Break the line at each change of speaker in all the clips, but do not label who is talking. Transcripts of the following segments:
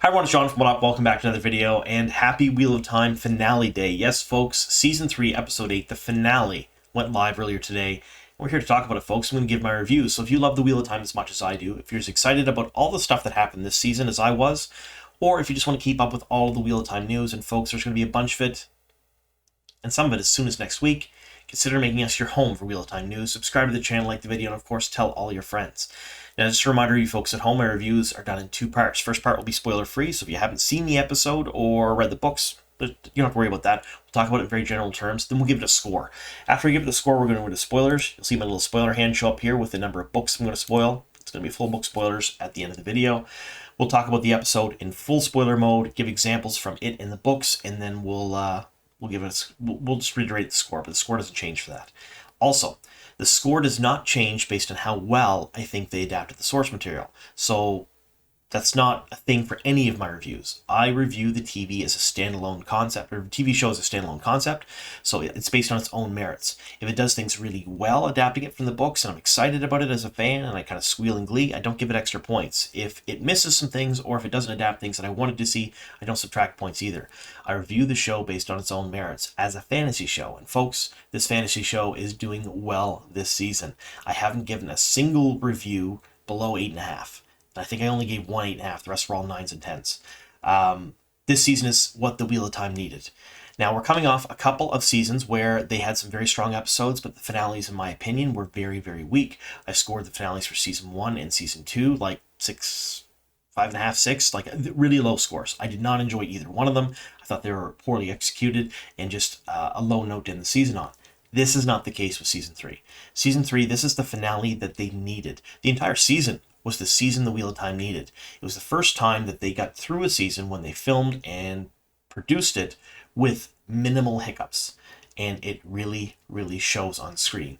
Hi everyone, it's John from What Up. Welcome back to another video, and happy Wheel of Time finale day. Yes, folks, Season 3, Episode 8, the finale, went live earlier today. We're here to talk about it, folks. I'm going to give my review. So if you love the Wheel of Time as much as I do, if you're as excited about all the stuff that happened this season as I was, or if you just want to keep up with all of the Wheel of Time news, and folks, there's going to be a bunch of it, and some of it as soon as next week, consider making us your home for Wheel of Time news. Subscribe to the channel, like the video, and of course, tell all your friends. Now, just a reminder, you folks at home, my reviews are done in two parts. First part will be spoiler-free, so if you haven't seen the episode or read the books, you don't have to worry about that. We'll talk about it in very general terms, then we'll give it a score. After we give it the score, we're going to go into spoilers. You'll see my little spoiler hand show up here with the number of books I'm going to spoil. It's going to be full book spoilers at the end of the video. We'll talk about the episode in full spoiler mode, give examples from it in the books, and then we'll just reiterate the score, but the score doesn't change for that. Also, the score does not change based on how well I think they adapted the source material. So that's not a thing for any of my reviews. I review the TV as a standalone concept, or TV show as a standalone concept, so it's based on its own merits. If it does things really well, adapting it from the books, and I'm excited about it as a fan, and I kind of squeal in glee, I don't give it extra points. If it misses some things, or if it doesn't adapt things that I wanted to see, I don't subtract points either. I review the show based on its own merits as a fantasy show, and folks, this fantasy show is doing well this season. I haven't given a single review below 8.5. I think I only gave one 8.5. The rest were all 9s and 10s. This season is what the Wheel of Time needed. Now, we're coming off a couple of seasons where they had some very strong episodes, but the finales, in my opinion, were very, very weak. I scored the finales for Season 1 and Season 2, like 6, 5.5, 6, like really low scores. I did not enjoy either one of them. I thought they were poorly executed and just a low note to end the season on. This is not the case with Season 3. Season 3, this is the finale that they needed. The entire season was the season the Wheel of Time needed. It was the first time that they got through a season when they filmed and produced it with minimal hiccups. And it really, really shows on screen.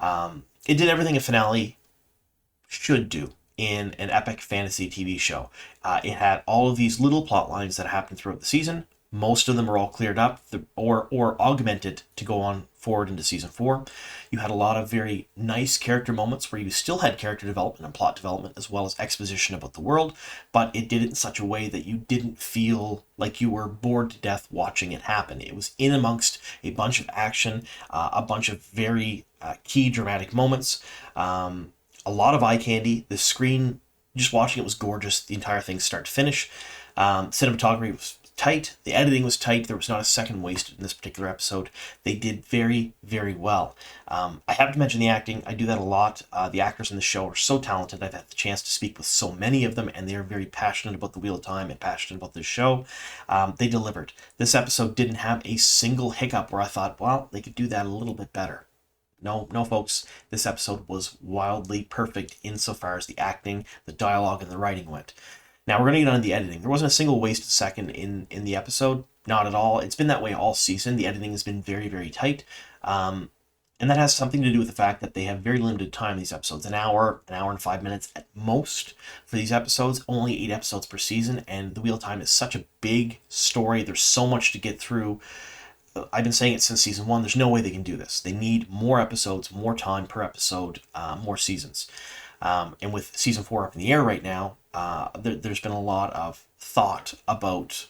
It did everything a finale should do in an epic fantasy TV show. It had all of these little plot lines that happened throughout the season. Most of them are all cleared up or augmented to go on forward into Season 4. You had a lot of very nice character moments where you still had character development and plot development as well as exposition about the world, but it did it in such a way that you didn't feel like you were bored to death watching it happen. It was in amongst a bunch of action, a bunch of very key dramatic moments, a lot of eye candy. The screen, just watching it, was gorgeous. The entire thing start to finish. Cinematography was tight. The editing was tight. There was not a second wasted in this particular episode. They did very, very well. I have to mention the acting. I do that a lot. The actors in the show are so talented. I've had the chance to speak with so many of them, and they are very passionate about the Wheel of Time and passionate about this show. They delivered. This episode didn't have a single hiccup where I thought, well, they could do that a little bit better. No, folks. This episode was wildly perfect insofar as the acting, the dialogue, and the writing went. Now, we're going to get on to the editing. There wasn't a single wasted second in the episode. Not at all. It's been that way all season. The editing has been very, very tight. And that has something to do with the fact that they have very limited time in these episodes. An hour and 5 minutes at most for these episodes. Only 8 episodes per season. And the Wheel of Time is such a big story. There's so much to get through. I've been saying it since Season 1. There's no way they can do this. They need more episodes, more time per episode, more seasons. And with Season 4 up in the air right now, there's been a lot of thought about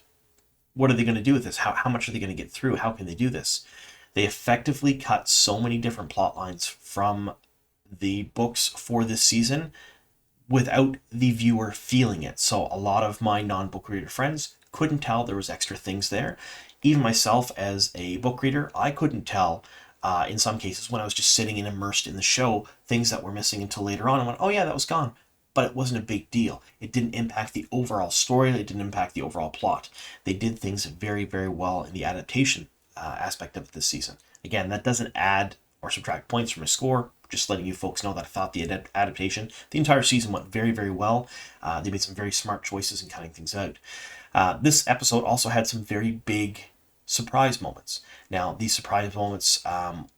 what are they going to do with this? How much are they going to get through? How can they do this? They effectively cut so many different plot lines from the books for this season without the viewer feeling it. So a lot of my non-book reader friends couldn't tell there was extra things there. Even myself as a book reader, I couldn't tell in some cases when I was just sitting and immersed in the show, things that were missing until later on. I went, oh yeah, that was gone. But it wasn't a big deal. It didn't impact the overall story. It didn't impact the overall plot. They did things very, very well in the adaptation aspect of this season. Again, that doesn't add or subtract points from a score. Just letting you folks know that I thought the adaptation, the entire season went very, very well. They made some very smart choices in cutting things out. This episode also had some very big surprise moments. Now, these surprise moments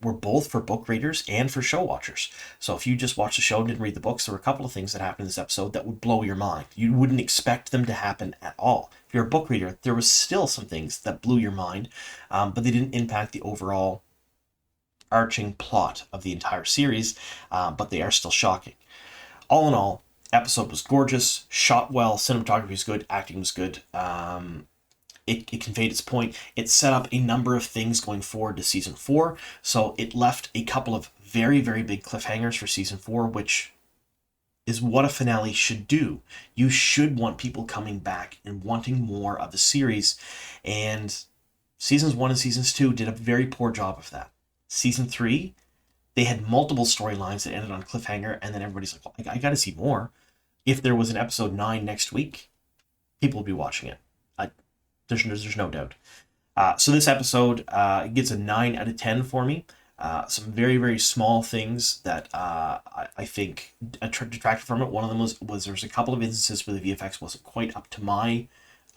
were both for book readers and for show watchers. So if you just watched the show and didn't read the books, there were a couple of things that happened in this episode that would blow your mind. You wouldn't expect them to happen at all. If you're a book reader, there was still some things that blew your mind, but they didn't impact the overall arching plot of the entire series, but they are still shocking. All in all, Episode was gorgeous, shot well, cinematography was good, acting was good. It conveyed its point. It set up a number of things going forward to season 4. So it left a couple of very, very big cliffhangers for season 4, which is what a finale should do. You should want people coming back and wanting more of the series. And seasons 1 and seasons 2 did a very poor job of that. Season 3, they had multiple storylines that ended on cliffhanger, and then everybody's like, well, I got to see more. If there was an episode 9 next week, people would be watching it. There's no doubt. So this episode gets a 9 out of 10 for me. Some very, very small things that I think detracted from it. One of them was there was a couple of instances where the VFX wasn't quite up to my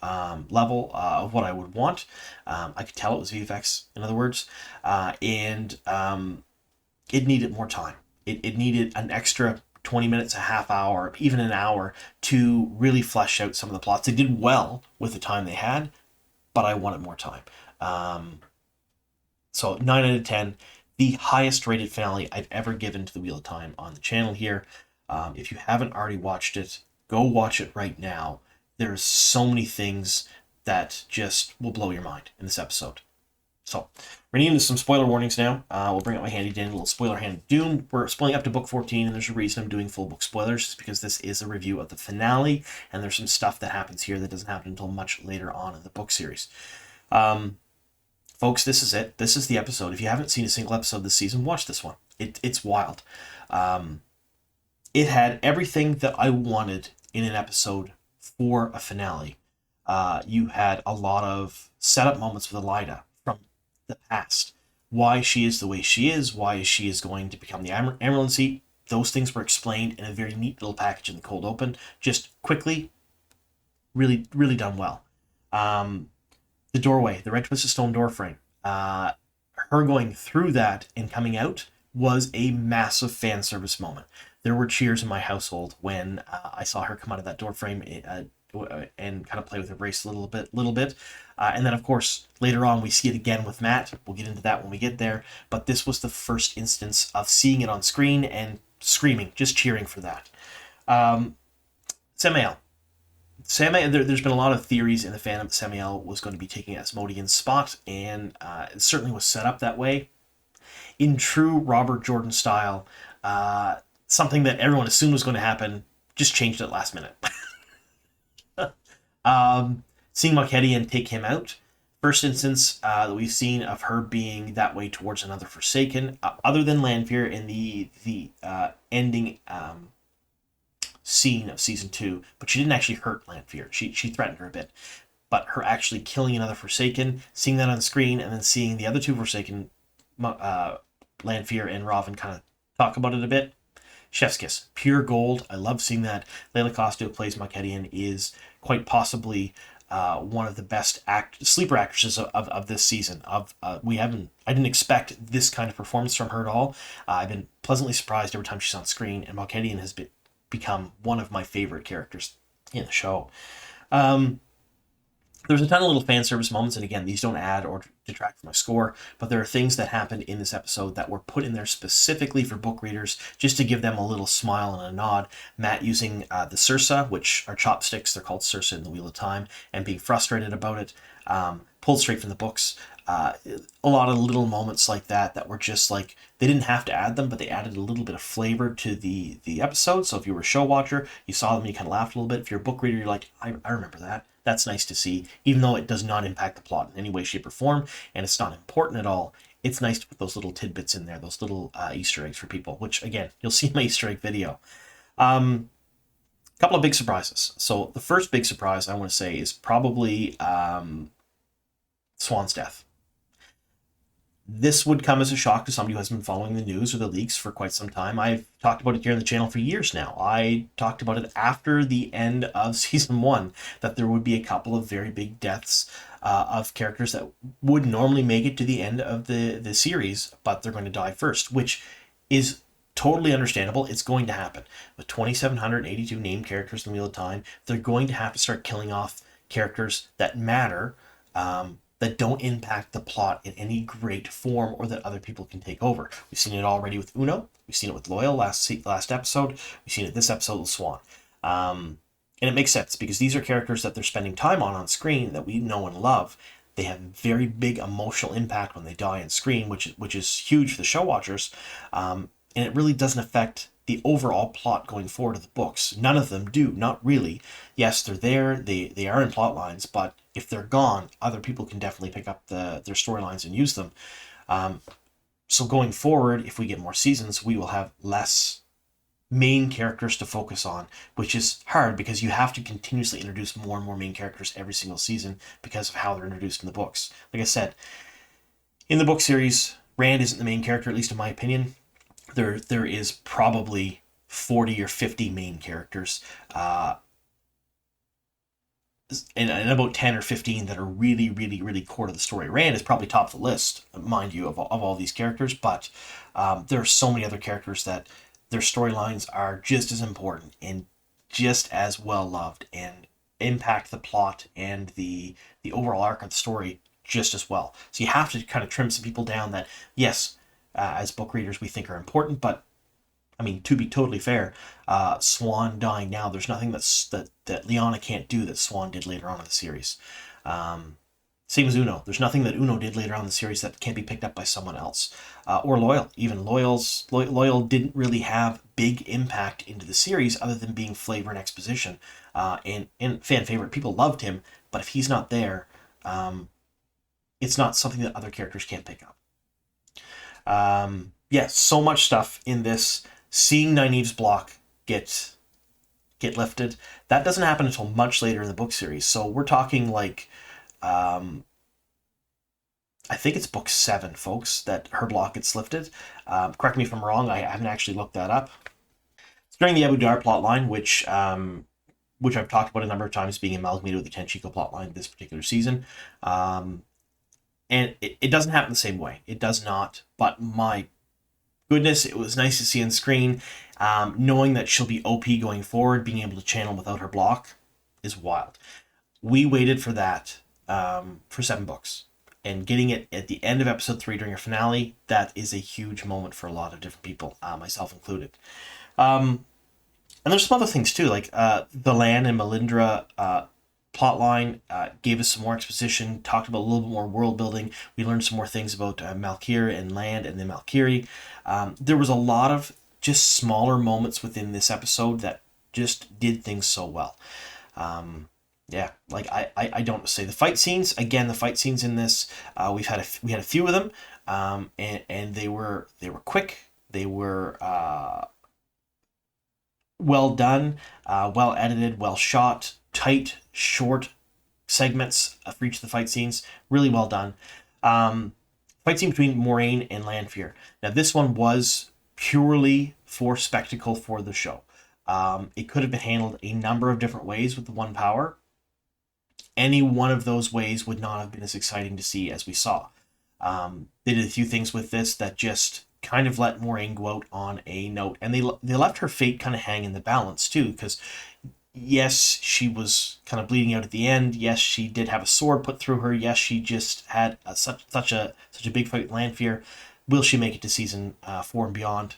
level of what I would want. I could tell it was VFX, in other words. And it needed more time. It needed an extra 20 minutes, a half hour, even an hour to really flesh out some of the plots. They did well with the time they had, but I wanted more time. So 9 out of 10, the highest rated finale I've ever given to the Wheel of Time on the channel here. If you haven't already watched it, go watch it right now. There's so many things that just will blow your mind in this episode. So we're getting into some spoiler warnings now. We'll bring up my handy dandy little spoiler hand Doom. We're spoiling up to book 14, and there's a reason I'm doing full book spoilers. It's because this is a review of the finale, and there's some stuff that happens here that doesn't happen until much later on in the book series. Folks, this is it. This is the episode. If you haven't seen a single episode this season, watch this one. It's wild. It had everything that I wanted in an episode for a finale. You had a lot of setup moments with Elida from the past. Why she is the way she is, why she is going to become the Emerald Seat. Those things were explained in a very neat little package in the cold open. Just quickly, really, really done well. The doorway, the red twisted stone door frame, her going through that and coming out was a massive fan service moment. There were cheers in my household when I saw her come out of that door frame and kind of play with her brace a little bit. And then, of course, later on, we see it again with Matt. We'll get into that when we get there. But this was the first instance of seeing it on screen and screaming, just cheering for that. Samael. There's been a lot of theories in the fandom that Samael was going to be taking Asmodean's spot, and it certainly was set up that way. In true Robert Jordan style, something that everyone assumed was going to happen just changed at last minute. Seeing Malkedian take him out, first instance that we've seen of her being that way towards another Forsaken, other than Lanfear in the ending scene of season 2, but she didn't actually hurt Lanfear. She threatened her a bit, but her actually killing another Forsaken, seeing that on screen, and then seeing the other two Forsaken, Lanfear and Robin, kind of talk about it a bit. Chef's kiss, pure gold. I love seeing that. Layla Costa, who plays Malkedian, is quite possibly one of the best sleeper actresses of this season. I didn't expect this kind of performance from her at all. I've been pleasantly surprised every time she's on screen, and Malkedian has become one of my favorite characters in the show. There's a ton of little fan service moments, and again, these don't add or detract from my score, but there are things that happened in this episode that were put in there specifically for book readers, just to give them a little smile and a nod. Matt using the Cirsa, which are chopsticks, they're called Cirsa in the Wheel of Time, and being frustrated about it, pulled straight from the books. A lot of little moments like that were just like, they didn't have to add them, but they added a little bit of flavor to the episode. So if you were a show watcher, you saw them, you kind of laughed a little bit. If you're a book reader, you're like, I remember that. That's nice to see, even though it does not impact the plot in any way, shape, or form, and it's not important at all. It's nice to put those little tidbits in there, those little Easter eggs for people, which, again, you'll see in my Easter egg video. Couple of big surprises. So the first big surprise I want to say is probably Swan's death. This would come as a shock to somebody who has been following the news or the leaks for quite some time. I've talked about it here on the channel for years now. I talked about it after the end of season 1, that there would be a couple of very big deaths of characters that would normally make it to the end of the series, but they're going to die first, which is totally understandable. It's going to happen. With 2,782 named characters in the Wheel of Time, they're going to have to start killing off characters that matter, that don't impact the plot in any great form or that other people can take over. We've seen it already with Uno. We've seen it with Loyal last episode. We've seen it this episode with Swan. And it makes sense because these are characters that they're spending time on screen that we know and love. They have very big emotional impact when they die on screen, which is huge for the show watchers. And it really doesn't affect the overall plot going forward of the books. None of them do, not really. Yes, they're there, they are in plot lines, but if they're gone, other people can definitely pick up their storylines and use them. So going forward, if we get more seasons, we will have less main characters to focus on, which is hard because you have to continuously introduce more and more main characters every single season because of how they're introduced in the books. Like I said, in the book series, Rand isn't the main character, at least in my opinion. There is probably 40 or 50 main characters, and about 10 or 15 that are really, really, really core to the story. Rand is probably top of the list, mind you, of all these characters, but there are so many other characters that their storylines are just as important and just as well loved and impact the plot and the overall arc of the story just as well. So you have to kind of trim some people down that, yes, as book readers we think are important, but I mean, to be totally fair, Swan dying now, there's nothing that Lyanna can't do that Swan did later on in the series. Same as Uno. There's nothing that Uno did later on in the series that can't be picked up by someone else. Or Loyal. Even Loyal didn't really have big impact into the series other than being flavor and exposition. And fan favorite. People loved him, but if he's not there, it's not something that other characters can't pick up. Yeah, so much stuff in this. Seeing Nynaeve's block get lifted, that doesn't happen until much later in the book series. So we're talking like, I think it's book 7, folks, that her block gets lifted. Correct me if I'm wrong. I haven't actually looked that up. It's during the Abu Dar plotline, which I've talked about a number of times being amalgamated with the Tenchiko plotline this particular season. And it doesn't happen the same way. It does not. But my goodness, it was nice to see on screen. Knowing that she'll be OP going forward, being able to channel without her block is wild. We waited for that for 7 books. And getting it at the end of episode 3 during a finale, that is a huge moment for a lot of different people, myself included. And there's some other things too, like the Lan and Melindra plotline gave us some more exposition, talked about a little bit more world building. We learned some more things about Malkyr and Land and the Malkyri. There was a lot of just smaller moments within this episode that just did things so well. Yeah, like I don't say the fight scenes. Again, the fight scenes in this, we had a few of them, and they were quick. They were well done, well edited, well shot, tight, short segments for each of the fight scenes. Really well done. Fight scene between Moiraine and Lanfear. Now this one was purely for spectacle for the show. It could have been handled a number of different ways with the one power. Any one of those ways would not have been as exciting to see as we saw. They did a few things with this that just kind of let Moiraine go out on a note, and they left her fate kind of hang in the balance too, because yes, she was kind of bleeding out at the end. Yes, she did have a sword put through her. Yes, she just had such a big fight with Lanfear. Will she make it to season 4 and beyond?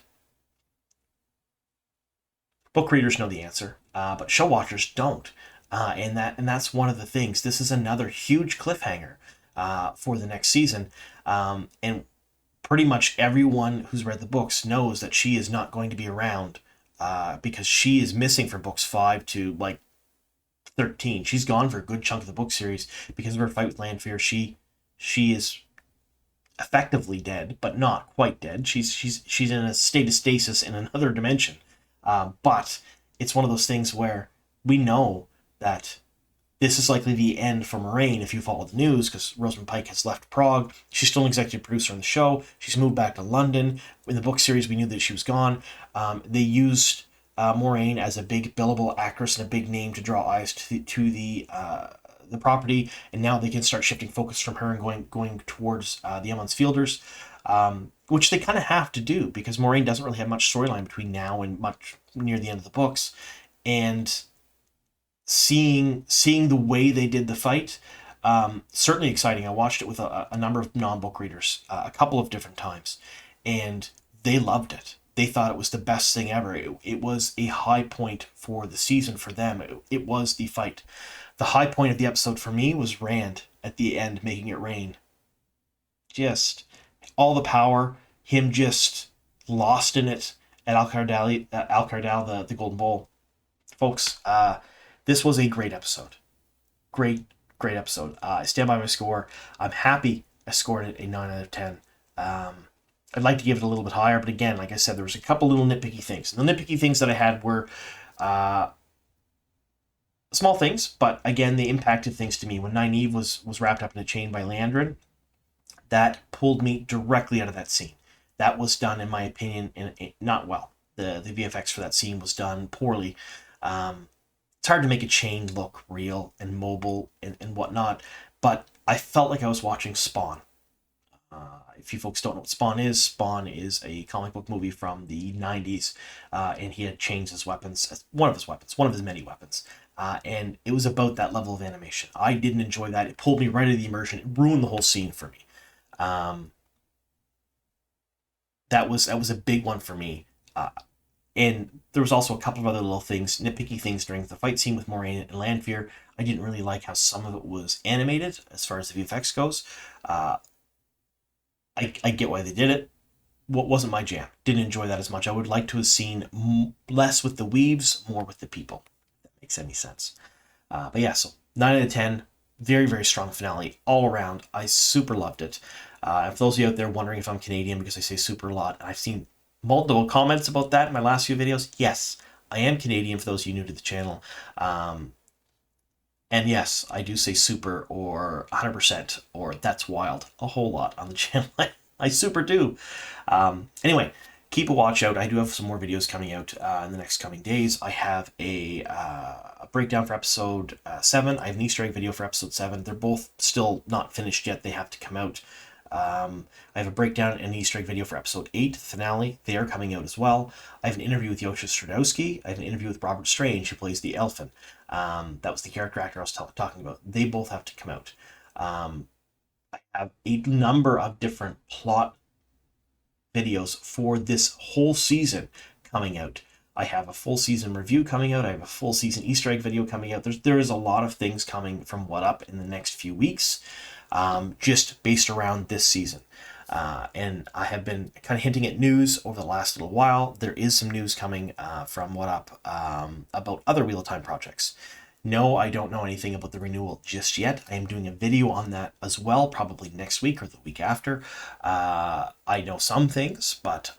Book readers know the answer, but show watchers don't. And that's one of the things. This is another huge cliffhanger for the next season, and pretty much everyone who's read the books knows that she is not going to be around because she is missing from books 5 to like 13. She's gone for a good chunk of the book series because of her fight with Lanfear. She is effectively dead, but not quite dead. She's in a state of stasis in another dimension. But it's one of those things where we know that this is likely the end for Moiraine if you follow the news, because Rosamund Pike has left Prague. She's still an executive producer on the show. She's moved back to London. In the book series, we knew that she was gone. They used Moiraine as a big billable actress and a big name to draw eyes to the property, and now they can start shifting focus from her and going towards the Emmons Fielders, which they kind of have to do because Moiraine doesn't really have much storyline between now and much near the end of the books, and seeing the way they did the fight, certainly exciting. I watched it with a number of non-book readers a couple of different times, and they loved it. they thought it was the best thing ever. It was a high point for the season for them. It was the fight. The high point of the episode for me was Rand at the end making it rain. Just all the power, him just lost in it at Al Cardal, the Golden Bowl. Folks, this was a great episode. Great, great episode. I stand by my score. I'm happy I scored it a 9 out of 10. I'd like to give it a little bit higher, but again, like I said, there was a couple little nitpicky things. The nitpicky things that I had were small things, but again, they impacted things to me. When Nynaeve was wrapped up in a chain by Landrin, that pulled me directly out of that scene. That was done, in my opinion, not well. The VFX for that scene was done poorly. It's hard to make a chain look real and mobile and whatnot, but I felt like I was watching Spawn. If you folks don't know what Spawn is a comic book movie from the 90s, and he had chains as weapons, one of his many weapons. And it was about that level of animation. I didn't enjoy that. It pulled me right out of the immersion. It ruined the whole scene for me. That was a big one for me. And there was also a couple of other little things, nitpicky things during the fight scene with Moraine and Lanfear. I didn't really like how some of it was animated as far as the VFX goes. I get why they did it. What wasn't my jam. Didn't enjoy that as much. I would like to have seen less with the weaves, more with the people. If that makes any sense. But yeah, so 9 out of 10. Very, very strong finale all around. I super loved it. And for those of you out there wondering if I'm Canadian because I say super a lot, I've seen multiple comments about that in my last few videos. Yes, I am Canadian for those of you new to the channel. And yes, I do say super or 100% or that's wild a whole lot on the channel. I super do. Anyway, keep a watch out. I do have some more videos coming out in the next coming days. I have a breakdown for episode 7. I have an Easter egg video for episode 7. They're both still not finished yet. They have to come out. I have a breakdown and an Easter egg video for episode 8, the finale. They are coming out as well. I have an interview with Yosha Stradowski. I have an interview with Robert Strange, who plays the Elfin. That was the character actor I was talking about. They both have to come out. I have a number of different plot videos for this whole season coming out. I have a full season review coming out. I have a full season Easter egg video coming out. There is a lot of things coming from What Up in the next few weeks, just based around this season. And I have been kind of hinting at news over the last little while. There is some news coming from What Up about other Wheel of Time projects. No, I don't know anything about the renewal just yet. I am doing a video on that as well, probably next week or the week after. I know some things, but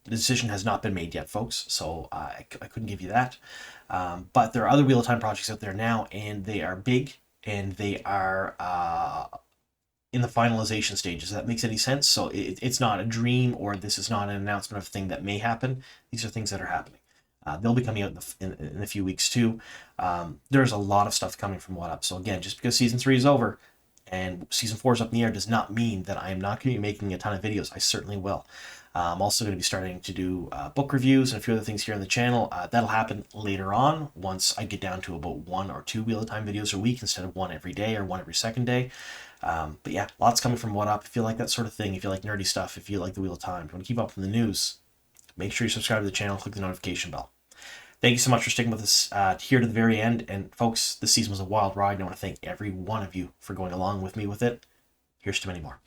the decision has not been made yet, folks, so I couldn't give you that. But there are other Wheel of Time projects out there now, and they are big, and they are in the finalization stages. If that makes any sense. So it's not a dream, or this is not an announcement of a thing that may happen. These are things that are happening. They'll be coming out in a few weeks too. There's a lot of stuff coming from What Up. So again, just because season 3 is over and season 4 is up in the air does not mean that I am not going to be making a ton of videos. I certainly will. I'm also going to be starting to do book reviews and a few other things here on the channel. That'll happen later on once I get down to about 1 or 2 Wheel of Time videos a week instead of 1 every day or 1 every second day. But yeah, lots coming from What Up. If you like that sort of thing, if you like nerdy stuff, if you like the Wheel of Time, if you want to keep up with the news, make sure you subscribe to the channel, click the notification bell. Thank you so much for sticking with us here to the very end. And folks, this season was a wild ride, and I want to thank every one of you for going along with me with it. Here's to many more.